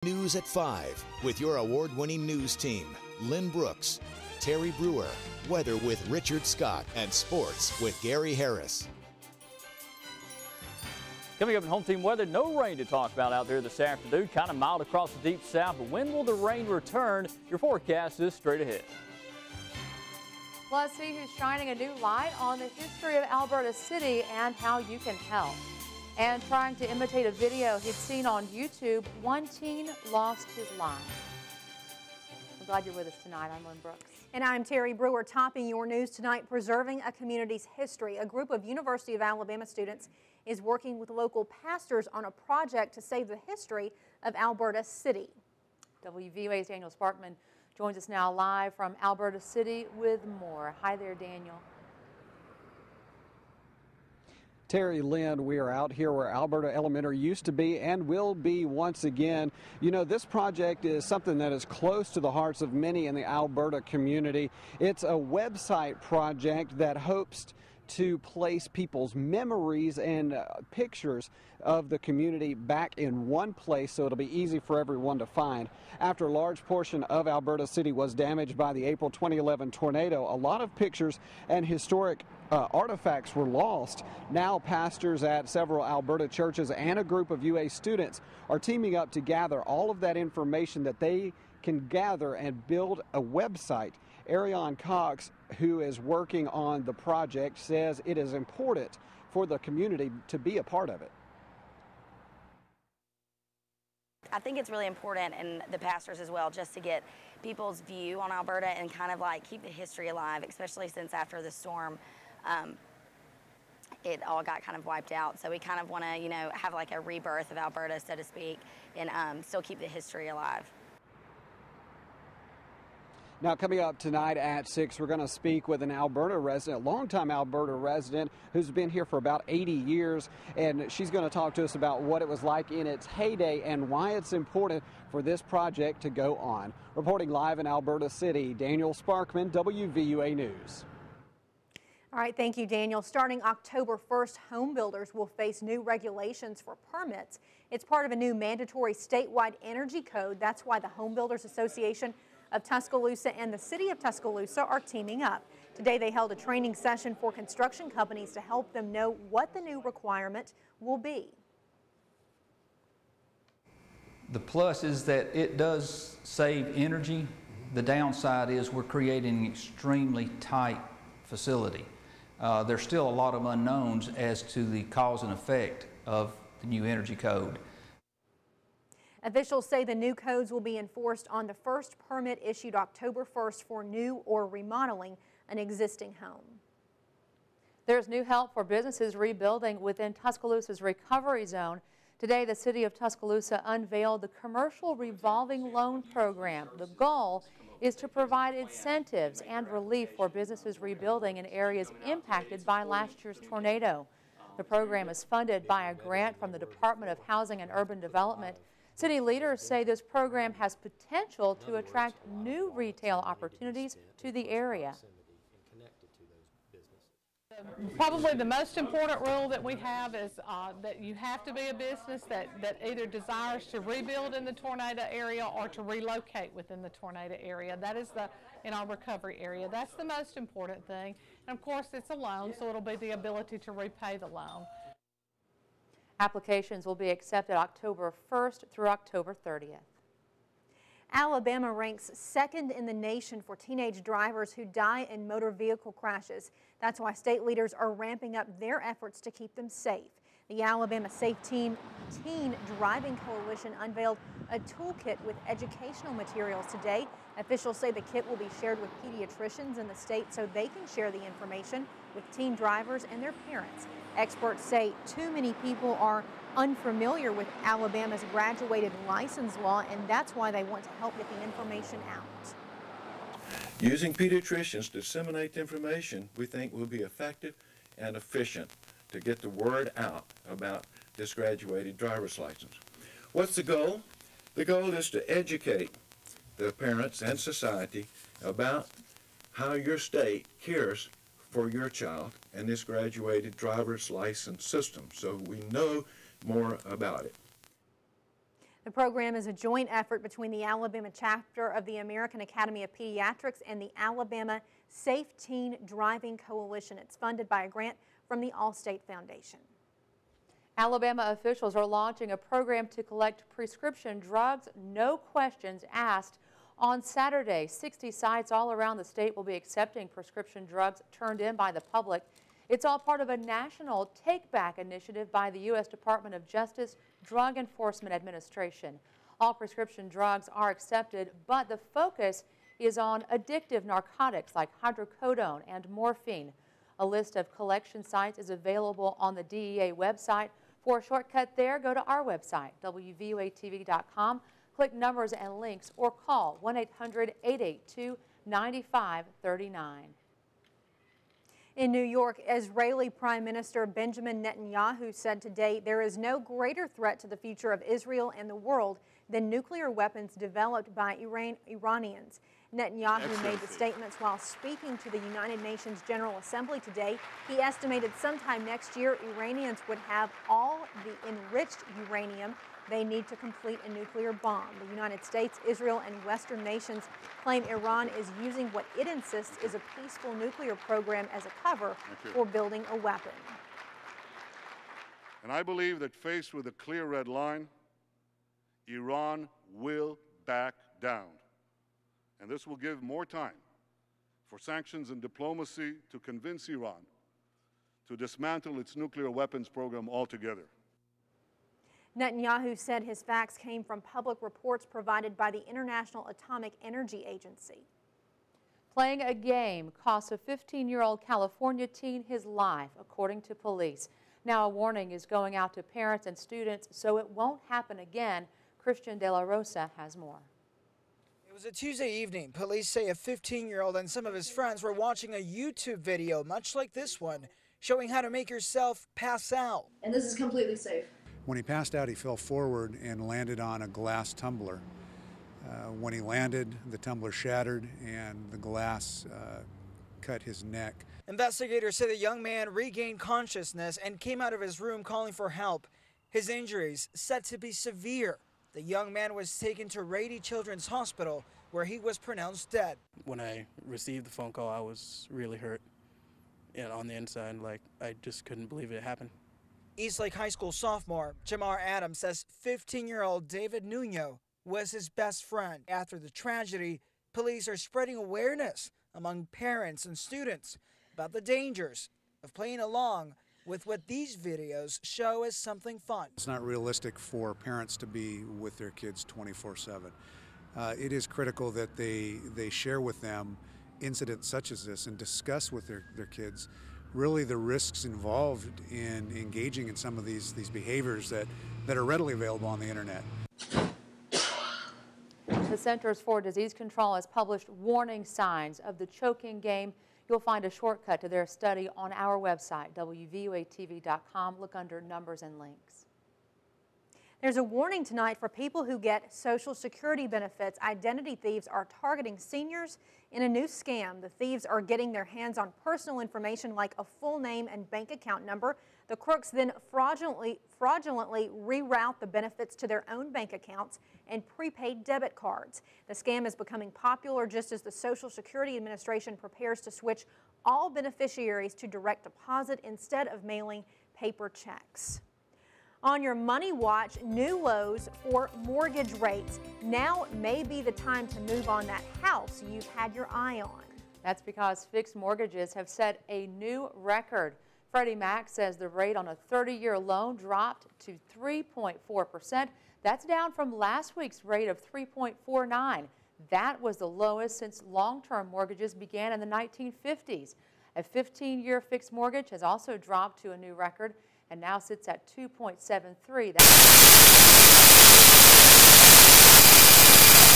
News at 5 with your award-winning news team, Lynn Brooks, Terry Brewer, weather with Richard Scott, and sports with Gary Harris. Coming up in home team weather, no rain to talk about out there this afternoon. Kind of mild across the deep south, but when will the rain return? Your forecast is straight ahead. Plus, see who's shining a new light on the history of Alberta City and how you can help. And trying to imitate a video he'd seen on YouTube, one teen lost his life. I'm glad you're with us tonight. I'm Lynn Brooks. And I'm Terry Brewer, topping your news tonight, preserving a community's history. A group of University of Alabama students is working with local pastors on a project to save the history of Alberta City. WVUA's Daniel Sparkman joins us now live from Alberta City with more. Hi there, Daniel. Terry, Lynn, we are out here where Alberta Elementary used to be and will be once again. You know, this project is something that is close to the hearts of many in the Alberta community. It's a website project that hopes to place people's memories and pictures of the community back in one place so it'll be easy for everyone to find. After a large portion of Alberta City was damaged by the April 2011 tornado, a lot of pictures and historic artifacts were lost. Now pastors at several Alberta churches and a group of UA students are teaming up to gather all of that information that they can gather and build a website. Ariane Cox, who is working on the project, says it is important for the community to be a part of it. I think it's really important, and the pastors as well, just to get people's view on Alberta and kind of like keep the history alive, especially since after the storm, it all got kind of wiped out. So we kind of want to, you know, have like a rebirth of Alberta, so to speak, and still keep the history alive. Now, coming up tonight at 6, we're going to speak with an Alberta resident, longtime Alberta resident, who's been here for about 80 years, and she's going to talk to us about what it was like in its heyday and why it's important for this project to go on. Reporting live in Alberta City, Daniel Sparkman, WVUA News. All right, thank you, Daniel. Starting October 1st, home builders will face new regulations for permits. It's part of a new mandatory statewide energy code. That's why the Home Builders Association of Tuscaloosa and the City of Tuscaloosa are teaming up. Today they held a training session for construction companies to help them know what the new requirement will be. The plus is that it does save energy. The downside is we're creating an extremely tight facility. There's still a lot of unknowns as to the cause and effect of the new energy code. Officials say the new codes will be enforced on the first permit issued October 1st for new or remodeling an existing home. There's new help for businesses rebuilding within Tuscaloosa's recovery zone. Today, the City of Tuscaloosa unveiled the Commercial Revolving Loan Program. The goal is to provide incentives and relief for businesses rebuilding in areas impacted by last year's tornado. The program is funded by a grant from the Department of Housing and Urban Development. City leaders say this program has potential to attract new retail opportunities to the area. Probably the most important rule that we have is that you have to be a business that either desires to rebuild in the tornado area or to relocate within the tornado area. That is in our recovery area. That's the most important thing. And of course it's a loan, so it'll be the ability to repay the loan. Applications will be accepted October 1st through October 30th. Alabama ranks second in the nation for teenage drivers who die in motor vehicle crashes. That's why state leaders are ramping up their efforts to keep them safe. The Alabama Safe Teen Driving Coalition unveiled a toolkit with educational materials today. Officials say the kit will be shared with pediatricians in the state so they can share the information with teen drivers and their parents. Experts say too many people are unfamiliar with Alabama's graduated license law, and that's why they want to help get the information out. Using pediatricians to disseminate the information, we think will be effective and efficient to get the word out about this graduated driver's license. What's the goal? The goal is to educate the parents and society about how your state cares for your child and this graduated driver's license system, so we know more about it. The The program is a joint effort between the Alabama chapter of the American Academy of Pediatrics and the Alabama Safe Teen Driving Coalition. It's funded by a grant from the Allstate Foundation. Alabama officials are launching a program to collect prescription drugs, no questions asked. On Saturday, 60 sites all around the state will be accepting prescription drugs turned in by the public. It's all part of a national take-back initiative by the U.S. Department of Justice Drug Enforcement Administration. All prescription drugs are accepted, but the focus is on addictive narcotics like hydrocodone and morphine. A list of collection sites is available on the DEA website. For a shortcut there, go to our website, WVUATV.com, click numbers and links, or call 1-800-882-9539. In New York, Israeli Prime Minister Benjamin Netanyahu said today there is no greater threat to the future of Israel and the world than nuclear weapons developed by Iranians. Netanyahu made the statements while speaking to the United Nations General Assembly today. He estimated sometime next year Iranians would have all the enriched uranium they need to complete a nuclear bomb. The United States, Israel, and Western nations claim Iran is using what it insists is a peaceful nuclear program as a cover for building a weapon. And I believe that faced with a clear red line, Iran will back down. And this will give more time for sanctions and diplomacy to convince Iran to dismantle its nuclear weapons program altogether. Netanyahu said his facts came from public reports provided by the International Atomic Energy Agency. Playing a game cost a 15-year-old California teen his life, according to police. Now a warning is going out to parents and students so it won't happen again. Christian De La Rosa has more. It was a Tuesday evening. Police say a 15-year-old and some of his friends were watching a YouTube video, much like this one, showing how to make yourself pass out. And this is completely safe. When he passed out, he fell forward and landed on a glass tumbler. When he landed, the tumbler shattered and the glass cut his neck. Investigators say the young man regained consciousness and came out of his room calling for help. His injuries said to be severe. The young man was taken to Rady Children's Hospital, where he was pronounced dead. When I received the phone call, I was really hurt. And on the inside, like, I just couldn't believe it happened. Eastlake High School sophomore Jamar Adams says 15-year-old David Nuno was his best friend. After the tragedy, police are spreading awareness among parents and students about the dangers of playing along with what these videos show as something fun. It's not realistic for parents to be with their kids 24/7. It is critical that they share with them incidents such as this and discuss with their kids really the risks involved in engaging in some of these behaviors that are readily available on the internet. The Centers for Disease Control has published warning signs of the choking game. You'll find a shortcut to their study on our website, WVUATV.com. Look under numbers and links. There's a warning tonight for people who get Social Security benefits. Identity thieves are targeting seniors in a new scam. The thieves are getting their hands on personal information like a full name and bank account number. The crooks then fraudulently reroute the benefits to their own bank accounts and prepaid debit cards. The scam is becoming popular just as the Social Security Administration prepares to switch all beneficiaries to direct deposit instead of mailing paper checks. On your Money Watch, new lows for mortgage rates. Now may be the time to move on that house you've had your eye on. That's because fixed mortgages have set a new record. Freddie Mac says the rate on a 30-year loan dropped to 3.4%. That's down from last week's rate of 3.49. That was the lowest since long-term mortgages began in the 1950s. A 15-year fixed mortgage has also dropped to a new record and now sits at 2.73.